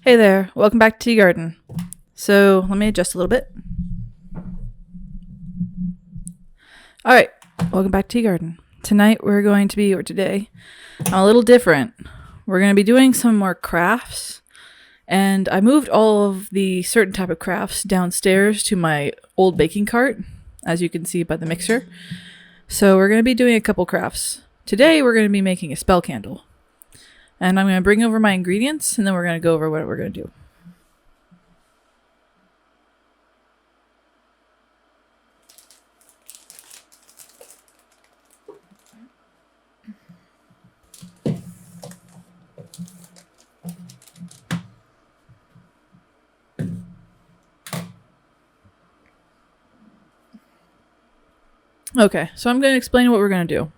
Hey there, welcome back to Tea Garden. So let me adjust a little bit. Alright, welcome back to Tea Garden. Tonight today, I'm a little different. We're going to be doing some more crafts. And I moved all of the certain type of crafts downstairs to my old baking cart, as you can see by the mixer. So we're going to be doing a couple crafts. Today we're going to be making a spell candle. And I'm going to bring over my ingredients, and then we're going to go over what we're going to do. Okay, so I'm going to explain what we're going to do.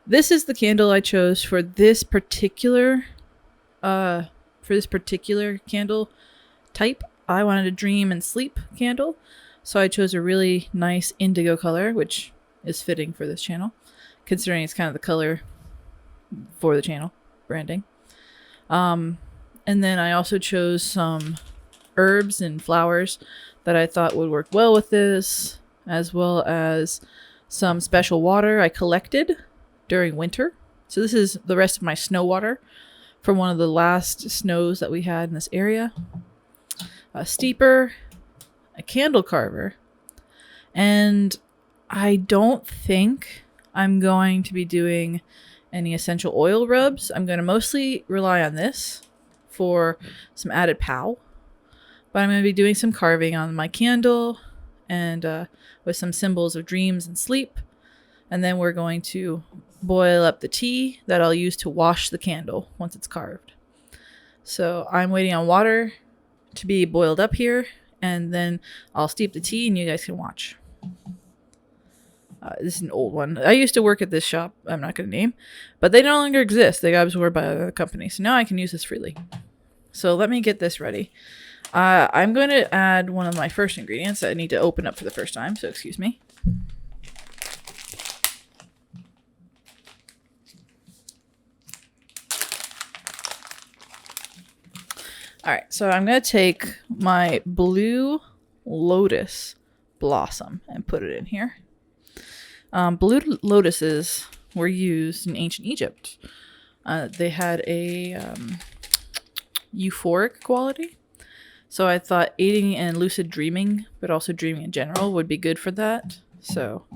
This is the candle I chose for this particular candle type. I wanted a dream and sleep candle, so I chose a really nice indigo color, which is fitting for this channel, considering it's kind of the color for the channel branding. And then I also chose some herbs and flowers that I thought would work well with this, as well as some special water I collected during winter. So this is the rest of my snow water from one of the last snows that we had in this area. A steeper, a candle carver, and I don't think I'm going to be doing any essential oil rubs. I'm going to mostly rely on this for some added pow, but I'm going to be doing some carving on my candle and with some symbols of dreams and sleep. And then we're going to boil up the tea that I'll use to wash the candle once it's carved. So I'm waiting on water to be boiled up here, and then I'll steep the tea and you guys can watch. This is an old one. I used to work at this shop I'm not going to name, but they no longer exist. They got absorbed by another company. So now I can use this freely. So let me get this ready. I'm going to add one of my first ingredients that I need to open up for the first time, so excuse me. Alright, so I'm going to take my blue lotus blossom and put it in here. Blue lotuses were used in ancient Egypt. They had a euphoric quality. So I thought aiding in lucid dreaming, but also dreaming in general, would be good for that. So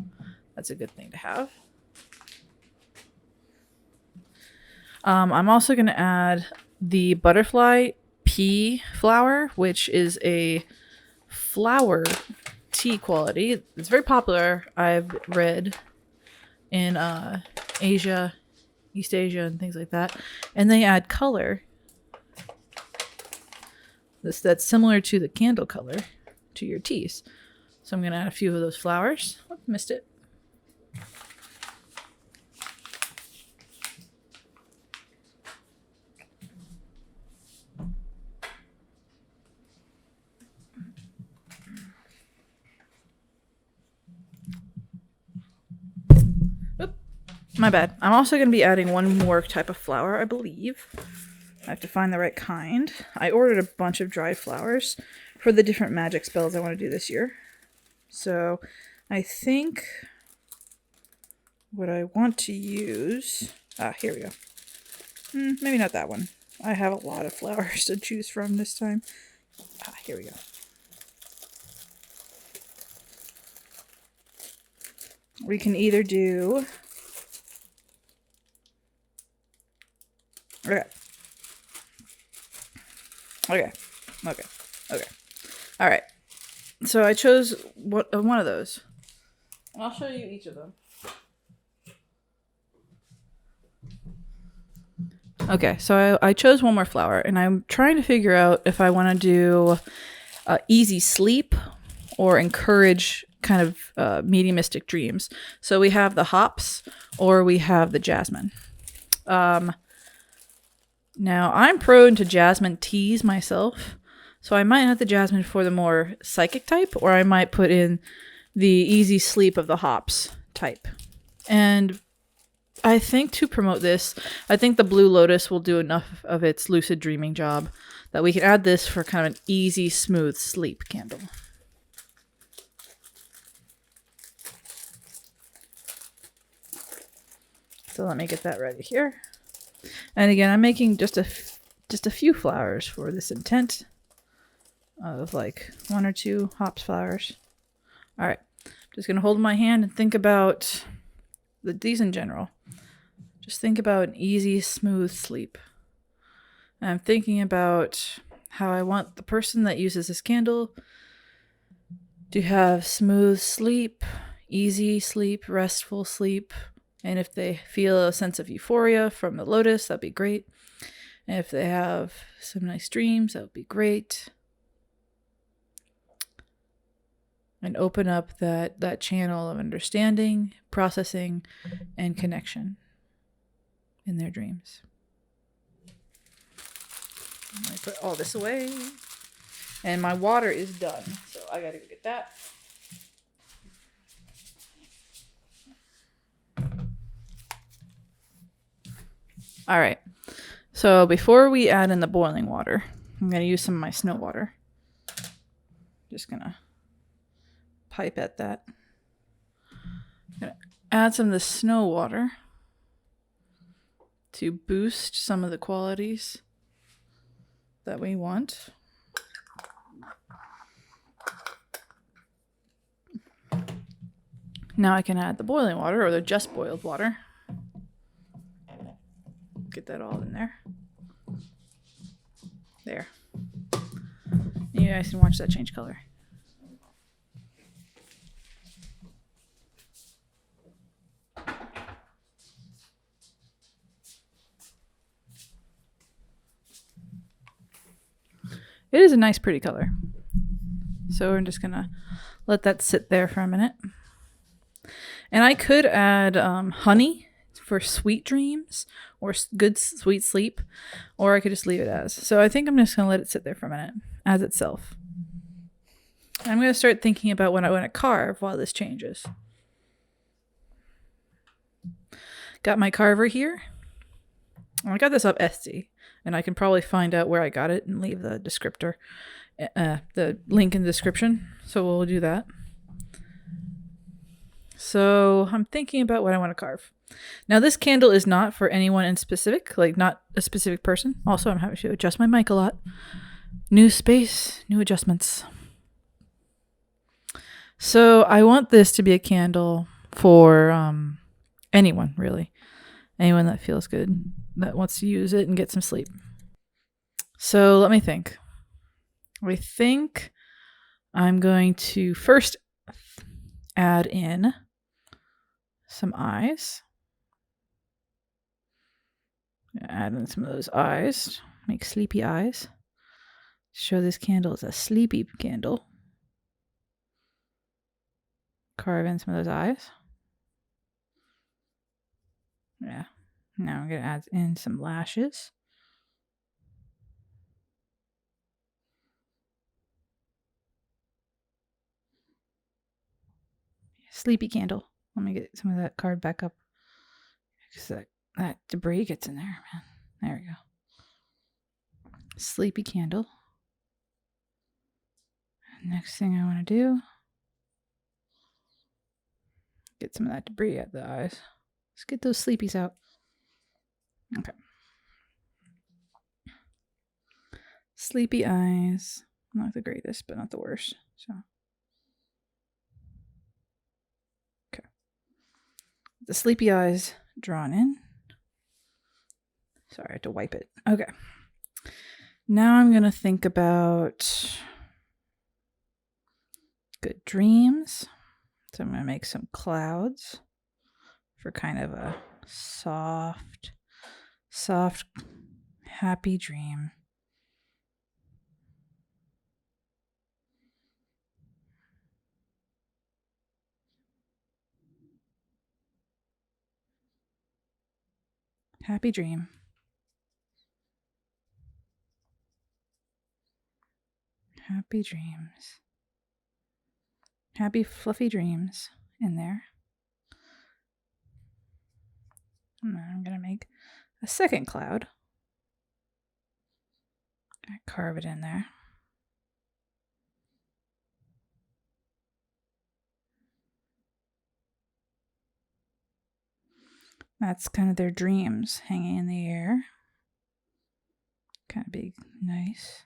that's a good thing to have. I'm also going to add the butterfly pea flower, which is a flower tea quality. It's very popular, I've read, in Asia, East Asia, and things like that. And they add color that's similar to the candle color to your teas. So I'm going to add a few of those flowers. Oh, missed it. Oop, my bad. I'm also going to be adding one more type of flower, I believe. I have to find the right kind. I ordered a bunch of dried flowers for the different magic spells I want to do this year. So I think what I want to use... here we go. Maybe not that one. I have a lot of flowers to choose from this time. Here we go. We can either do... Okay. All right. So I chose one of those. And I'll show you each of them. Okay, so I chose one more flower, and I'm trying to figure out if I want to do easy sleep or encourage kind of mediumistic dreams. So we have the hops or we have the jasmine. Now, I'm prone to jasmine teas myself, so I might have the jasmine for the more psychic type, or I might put in the easy sleep of the hops type. And I think to promote this, I think the blue lotus will do enough of its lucid dreaming job that we can add this for kind of an easy, smooth sleep candle. So let me get that ready here. And again, I'm making just a few flowers for this intent of like 1 or 2 hops flowers. All right, just gonna hold my hand and think about these in general. Just think about an easy, smooth sleep. And I'm thinking about how I want the person that uses this candle to have smooth sleep, easy sleep, restful sleep. And if they feel a sense of euphoria from the lotus, that'd be great. And if they have some nice dreams, that would be great. And open up that channel of understanding, processing, and connection in their dreams. Let me put all this away. And my water is done, so I gotta go get that. All right. So before we add in the boiling water, I'm gonna use some of my snow water. Just gonna pipette that. I'm gonna add some of the snow water to boost some of the qualities that we want. Now I can add the boiling water or the just boiled water. Get that all in there. There. You guys can watch that change color. It is a nice, pretty color. So we're just gonna let that sit there for a minute. And I could add honey for sweet dreams or good sweet sleep, or I could just leave it as. So I think I'm just gonna let it sit there for a minute as itself. I'm gonna start thinking about what I want to carve while this changes. Got my carver here. I got this off Etsy, and I can probably find out where I got it and leave the descriptor, the link in the description. So we'll do that. So I'm thinking about what I want to carve. Now this candle is not for anyone in specific, like not a specific person. Also, I'm having to adjust my mic a lot. New space, new adjustments. So I want this to be a candle for anyone, really. Anyone that feels good, that wants to use it and get some sleep. So let me think. I think I'm going to first add in some eyes. Add in some of those eyes. Make sleepy eyes. Show this candle as a sleepy candle. Carve in some of those eyes. Yeah. Now I'm going to add in some lashes. Sleepy candle. Let me get some of that card back up. Because that debris gets in there, man. There we go. Sleepy candle. Next thing I want to do, get some of that debris out of the eyes. Let's get those sleepies out. Okay. Sleepy eyes. Not the greatest, but not the worst. So. Okay. The sleepy eyes drawn in. Sorry, I had to wipe it. Okay. Now I'm going to think about good dreams. So I'm going to make some clouds for kind of a soft, happy dream. Happy dream. Happy dreams. Happy fluffy dreams in there. And then I'm going to make a second cloud. Carve it in there. That's kind of their dreams hanging in the air. Kind of big, nice.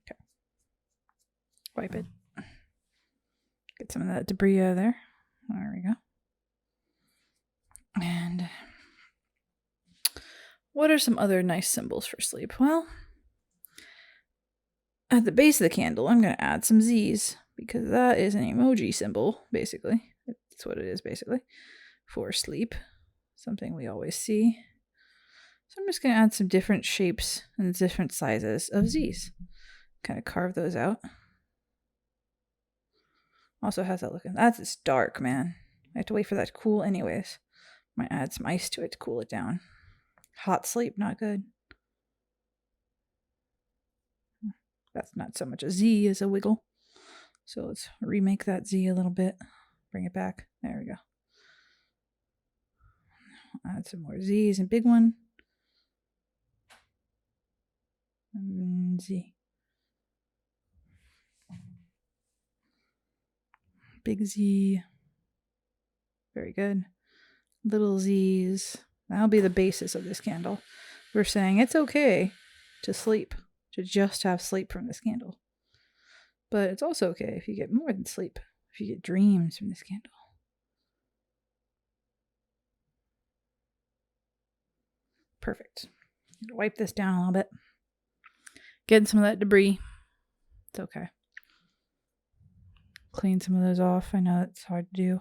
Okay. Wipe it. Get some of that debris out of there. There we go. And what are some other nice symbols for sleep? Well, at the base of the candle, I'm going to add some Z's because that is an emoji symbol, basically. That's what it is, basically, for sleep. Something we always see. So I'm just going to add some different shapes and different sizes of Z's. Kind of carve those out. Also has that looking. That's it's dark, man. I have to wait for that to cool anyways. Might add some ice to it to cool it down. Hot sleep, not good. That's not so much a Z as a wiggle. So let's remake that Z a little bit. Bring it back. There we go. Add some more Z's and big one. And Z. Big Z. Very good. Little Z's. That'll be the basis of this candle. We're saying it's okay to sleep, to just have sleep from this candle. But it's also okay if you get more than sleep, if you get dreams from this candle. Perfect. Wipe this down a little bit. Getting some of that debris. It's okay. Clean some of those off. I know it's hard to do.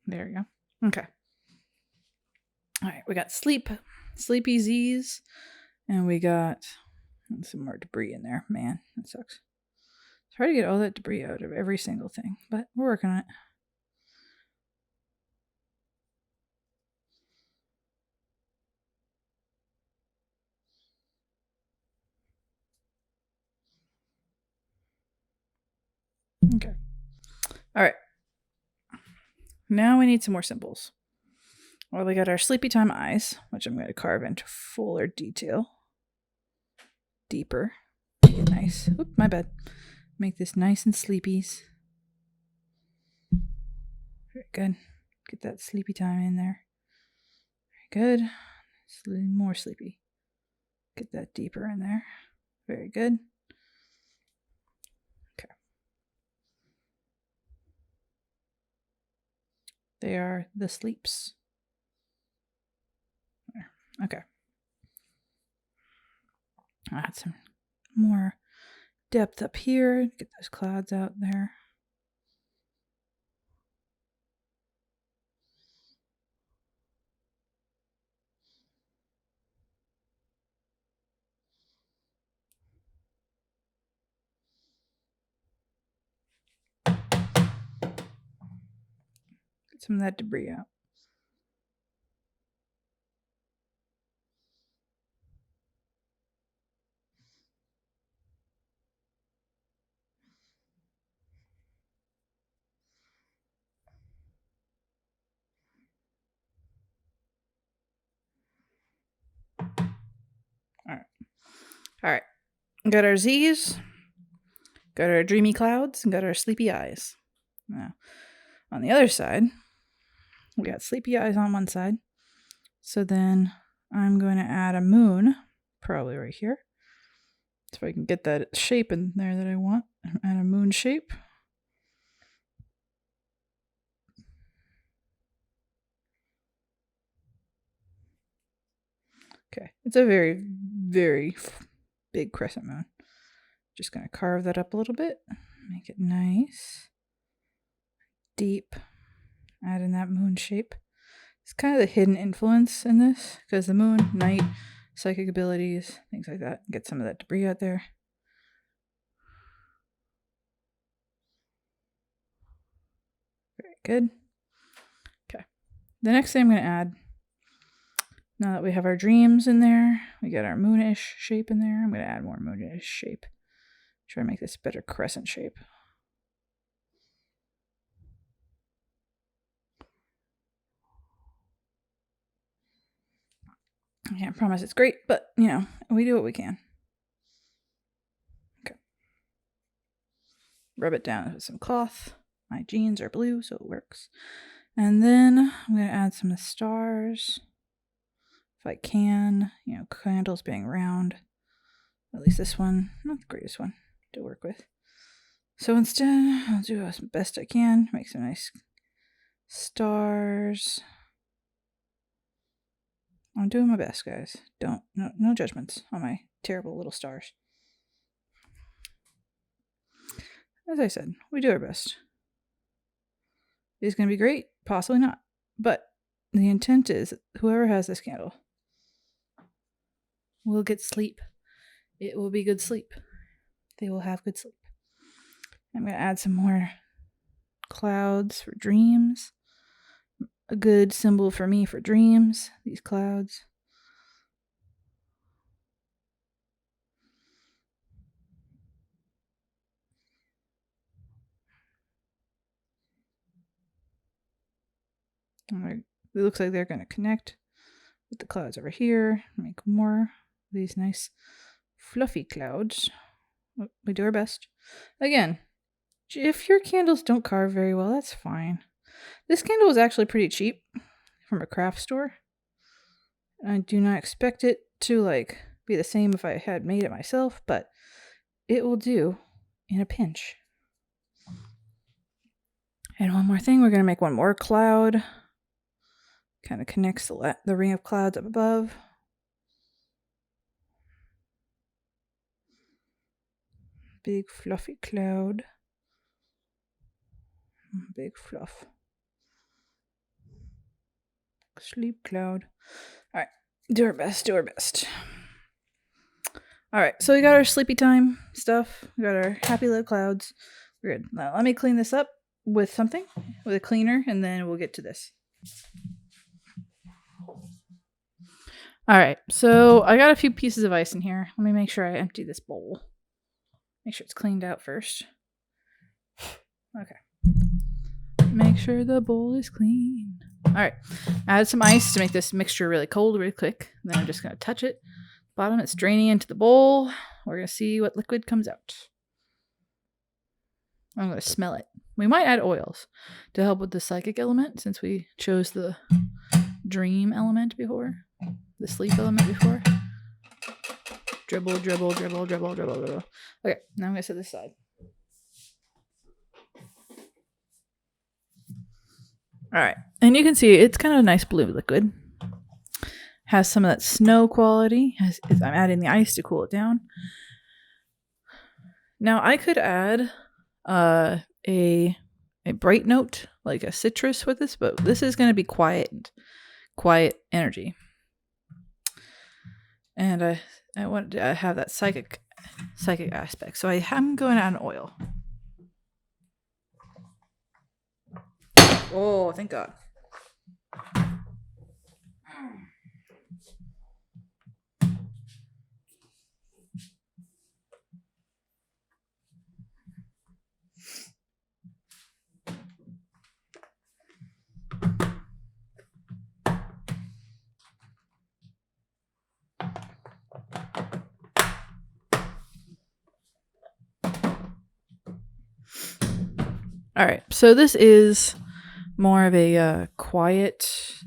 There we go. Okay. All right, we got sleepy Z's, and we got some more debris in there. Man, that sucks. Try to get all that debris out of every single thing, but we're working on it. Okay. All right. Now we need some more symbols. Well, we got our sleepy time eyes, which I'm going to carve into fuller detail. Deeper. Make it nice. Oop, my bad. Make this nice and sleepies. Very good. Get that sleepy time in there. Very good. More sleepy. Get that deeper in there. Very good. Okay. They are the sleeps. There. Okay. Add some more depth up here. Get those clouds out there. Get some of that debris out. All right. Got our Z's, got our dreamy clouds, and got our sleepy eyes. Now, on the other side, we got sleepy eyes on one side. So then I'm going to add a moon, probably right here. So if I can get that shape in there that I want. Add a moon shape. Okay, it's a very, very big crescent moon. Just going to carve that up a little bit. Make it nice. Deep. Add in that moon shape. It's kind of the hidden influence in this, because the moon, night, psychic abilities, things like that. Get some of that debris out there. good. Okay. The next thing I'm going to add, now that we have our dreams in there, we got our moonish shape in there. I'm going to add more moonish shape. Try to make this better crescent shape. I can't promise it's great, but, you know, we do what we can. Okay. Rub it down with some cloth. My jeans are blue, so it works. And then I'm going to add some of the stars. If I can, you know, candles being round. At least this one, not the greatest one to work with. So instead, I'll do as best I can. Make some nice stars. I'm doing my best, guys. No judgments on my terrible little stars. As I said, we do our best. It's going to be great, possibly not. But the intent is whoever has this candle will get sleep. It will be good sleep. They will have good sleep. I'm going to add some more clouds for dreams. A good symbol for me for dreams, these clouds. It looks like they're going to connect with the clouds over here. Make more of these nice fluffy clouds. We do our best. Again, if your candles don't carve very well, that's fine. This candle was actually pretty cheap from a craft store. I do not expect it to be the same if I had made it myself, but it will do in a pinch. And one more thing, we're going to make one more cloud. Kind of connects the ring of clouds up above. Big fluffy cloud. Big fluff. Sleep cloud. Alright, do our best. Alright, so we got our sleepy time stuff. We got our happy little clouds. We're good. Now let me clean this up with something, with a cleaner, and then we'll get to this. Alright, so I got a few pieces of ice in here. Let me make sure I empty this bowl. Make sure it's cleaned out first. Okay. Make sure the bowl is clean. Alright, add some ice to make this mixture really cold really quick. And then I'm just going to touch it. Bottom, it's draining into the bowl. We're going to see what liquid comes out. I'm going to smell it. We might add oils to help with the psychic element, since we chose the dream element before. The sleep element before. Dribble. Okay, now I'm going to set this aside. Alright, and you can see it's kind of a nice blue liquid. Has some of that snow quality. I'm adding the ice to cool it down. Now I could add a bright note, like a citrus with this, but this is going to be quiet energy. And I want to have that psychic aspect. So I am going on oil. Oh, thank God. All right, so this is more of a quiet,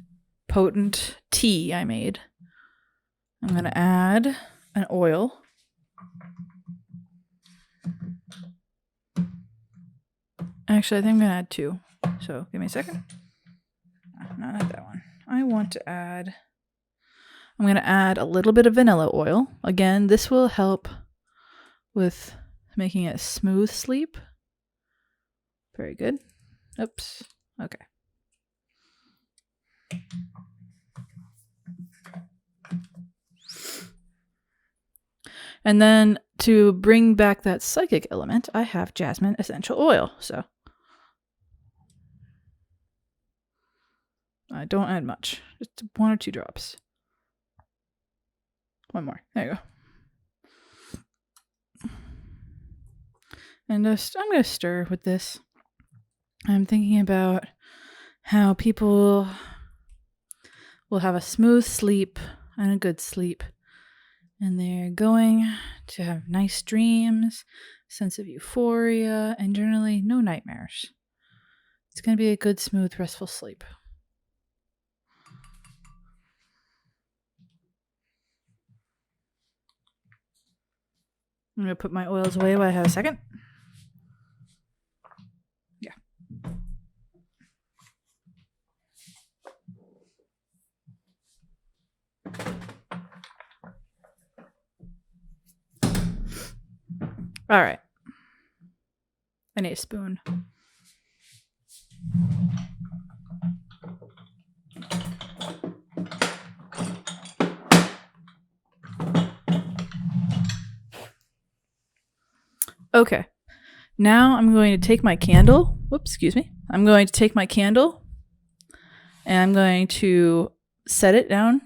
potent tea I made. I'm going to add an oil. Actually, I think I'm going to add 2. So give me a second. No, not that one. I'm going to add a little bit of vanilla oil. Again, this will help with making it smooth sleep. Very good. Oops. Okay. And then to bring back that psychic element, I have jasmine essential oil. So Don't add much. Just 1 or 2 drops. 1 more. There you go. And I'm going to stir with this. I'm thinking about how people will have a smooth sleep and a good sleep. And they're going to have nice dreams, sense of euphoria, and generally no nightmares. It's going to be a good, smooth, restful sleep. I'm going to put my oils away while I have a second. Yeah. All right. I need a spoon. Okay. Now I'm going to take my candle. Whoops, excuse me. I'm going to take my candle and I'm going to set it down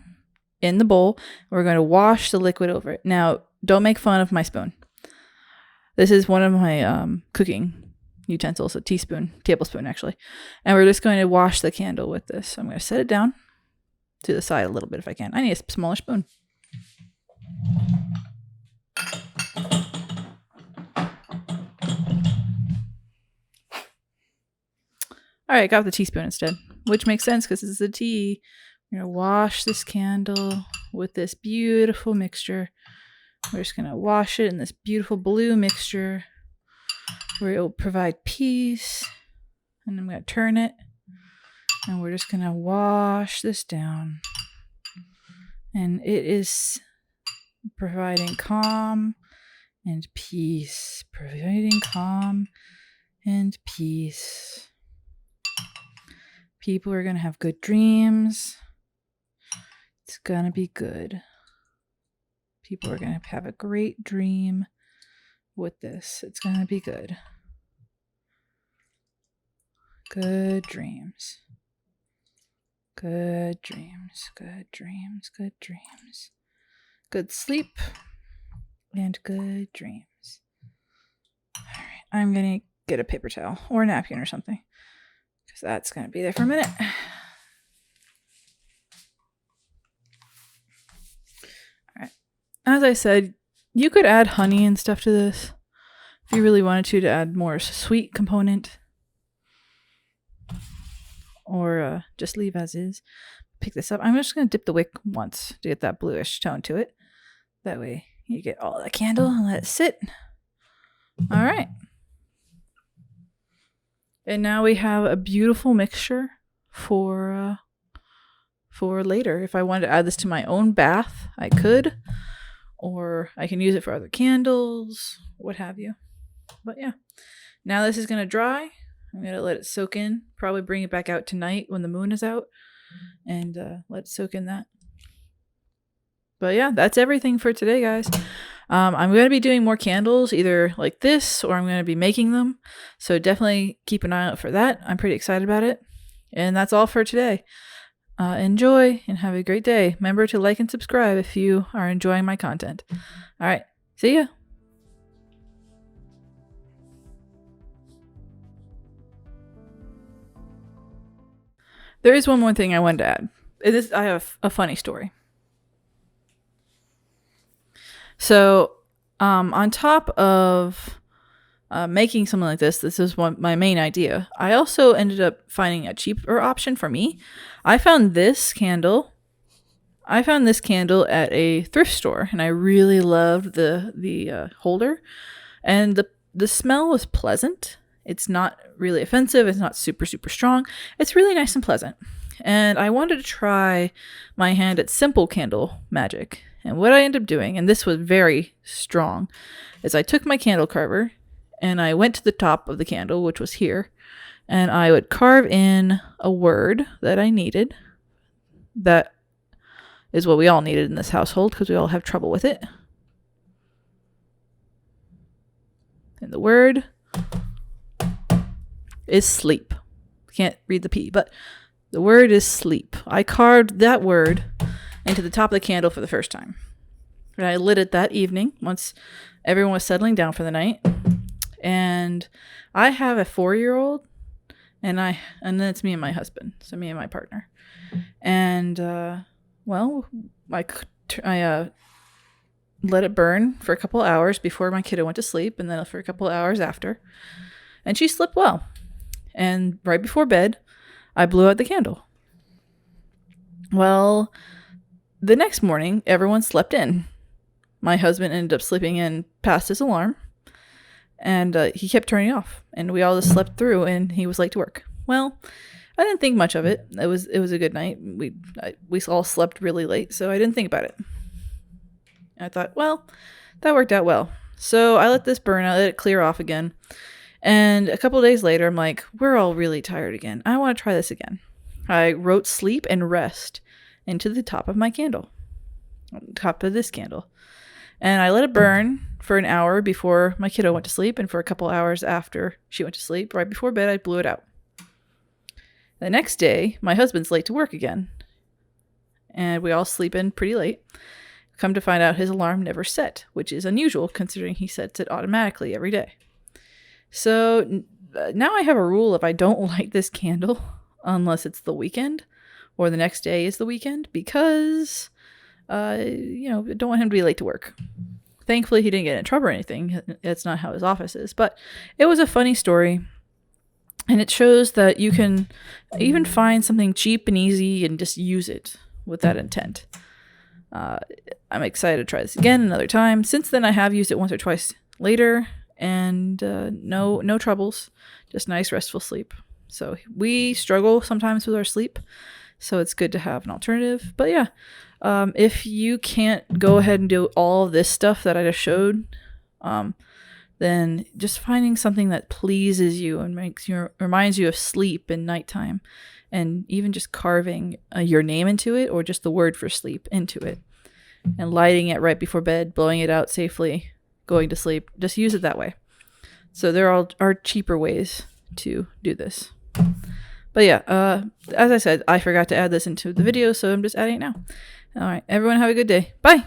in the bowl. We're going to wash the liquid over it. Now, don't make fun of my spoon. This is one of my cooking utensils, a tablespoon actually. And we're just going to wash the candle with this. So I'm going to set it down to the side a little bit if I can. I need a smaller spoon. All right, I got the teaspoon instead, which makes sense because this is a tea. I'm going to wash this candle with this beautiful mixture. We're just going to wash it in this beautiful blue mixture where it will provide peace. And I'm going to turn it. And we're just going to wash this down. And it is providing calm and peace. Providing calm and peace. People are going to have good dreams. It's going to be good. People are going to have a great dream with this. It's going to be good. Good dreams. Good dreams. Good dreams. Good dreams. Good sleep and good dreams. All right. I'm going to get a paper towel or a napkin or something because that's going to be there for a minute. As I said, you could add honey and stuff to this if you really wanted to add more sweet component. Or just leave as is. Pick this up. I'm just going to dip the wick once to get that bluish tone to it. That way you get all the candle and let it sit. All right. And now we have a beautiful mixture for later. If I wanted to add this to my own bath, I could. Or I can use it for other candles, what have you. But yeah, now this is going to dry. I'm going to let it soak in. Probably bring it back out tonight when the moon is out. And let it soak in that. But yeah, that's everything for today, guys. I'm going to be doing more candles, either like this or I'm going to be making them. So definitely keep an eye out for that. I'm pretty excited about it. And that's all for today. Enjoy and have a great day. Remember to like and subscribe if you are enjoying my content. All right. See ya. There is one more thing I wanted to add. I have a funny story. So, on top of making something like this is my main idea. I also ended up finding a cheaper option for me. I found this candle at a thrift store, and I really loved the holder, and the smell was pleasant. It's not really offensive. It's not super, super strong. It's really nice and pleasant. And I wanted to try my hand at simple candle magic. And what I ended up doing, and this was very strong, is I took my candle carver and I went to the top of the candle, which was here, and I would carve in a word that I needed. That is what we all needed in this household because we all have trouble with it. And the word is sleep. Can't read the P, but The word is sleep. I carved that word into the top of the candle for the first time. And I lit it that evening once everyone was settling down for the night. And I have a 4-year-old, and then it's me and my husband, so me and my partner. And I let it burn for a couple hours before my kiddo went to sleep, and then for a couple hours after. And she slept well. And right before bed, I blew out the candle. Well, the next morning, everyone slept in. My husband ended up sleeping in past his alarm, and he kept turning off, and we all just slept through, and he was late to work. Well, I didn't think much of it. It was a good night. We all slept really late, so I didn't think about it. I thought, well, that worked out well. So I let this burn. I let it clear off again. And a couple of days later, I'm like, we're all really tired again. I want to try this again. I wrote sleep and rest into the top of my candle, top of this candle. And I let it burn for an hour before my kiddo went to sleep, and for a couple hours after she went to sleep. Right before bed, I blew it out. The next day, my husband's late to work again, and we all sleep in pretty late. Come to find out, his alarm never set, which is unusual considering he sets it automatically every day. So now I have a rule: if I don't light this candle unless it's the weekend or the next day is the weekend, because I don't want him to be late to work. Thankfully, he didn't get in trouble or anything. It's not how his office is, but it was a funny story. And it shows that you can even find something cheap and easy and just use it with that intent. I'm excited to try this again another time. Since then, I have used it once or twice later, and no troubles, just nice restful sleep. So we struggle sometimes with our sleep, so it's good to have an alternative. But yeah, if you can't go ahead and do all of this stuff that I just showed, then just finding something that pleases you and reminds you of sleep and nighttime, and even just carving your name into it, or just the word for sleep into it, and lighting it right before bed, blowing it out safely, going to sleep. Just use it that way. So there are cheaper ways to do this. But yeah, as I said, I forgot to add this into the video, so I'm just adding it now. All right, everyone have a good day. Bye.